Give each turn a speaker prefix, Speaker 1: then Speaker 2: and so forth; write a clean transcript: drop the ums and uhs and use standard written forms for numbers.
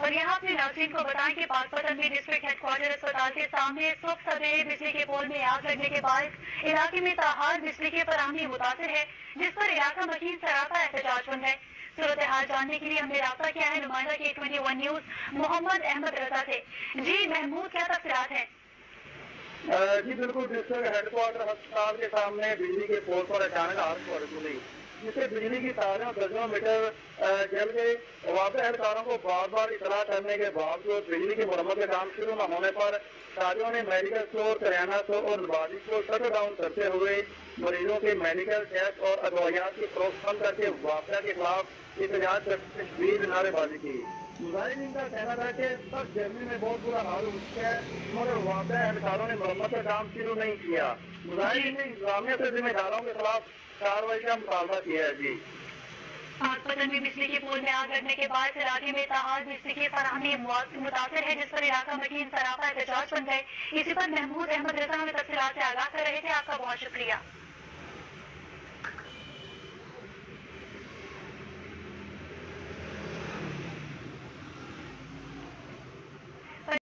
Speaker 1: اور یہاں اپنے ناظرین کو بتائیں کہ پاکپتن میں ڈسٹرکٹ ہیڈ کوارٹر اسپتال کے سامنے صبح سویرے بجلی کے پول میں آگ لگنے کے بعد علاقے میں تاحال بجلی کی فراہمی متاثر ہے، جس پر علاقہ مکین سراپا احتجاج مند ہے۔ صورتحال جاننے کے لیے ہم نے رابطہ کیا ہے نمائندہ کے 21 نیوز محمد احمد رضا سے۔ جی محمود، کیا تفصیلات ہیں؟
Speaker 2: جی بالکل، ڈسٹرکٹ ہیڈ کوارٹر ہسپتال کے سامنے بجلی کے پول پر اچانک آگ بھڑک گئی، جس سے بجلی کی تاریں درجنوں میٹر جل گئی۔ وابستہ اہلکاروں کو بار بار اطلاع کرنے کے باوجود بجلی کی مرمت کا کام شروع نہ ہونے پر تاجروں نے میڈیکل اسٹور، کریانہ اسٹور اور لبادی کو شٹ ڈاؤن کرتے ہوئے مریضوں کے میڈیکل ٹیسٹ اور ادویات کی فروخت بند کر کے وابستہ کے خلاف احتجاج کرتے شدید نعرے بازی کی۔ مظاہرین کا کہنا تھا کہ سخت گرمی میں بہت برا حال ہو چکا ہے، مگر وابستہ اہلکاروں نے مرمت کا کام شروع نہیں کیا۔ مظاہرین نے انتظامیہ سے ذمہ داروں کے خلاف کارروائی کا مطالبہ کیا ہے۔ جی
Speaker 1: پاکپتن میں بجلی کے پول میں آگ لگنے کے بعد علاقے میں تاحال بجلی کی فراہمی متاثر ہے، جس پر علاقہ مکین سراپا احتجاج بن گئے۔ اسی پر محمود احمد رضا ہمیں تفصیلات سے آگاہ کر رہے تھے۔ آپ کا بہت شکریہ۔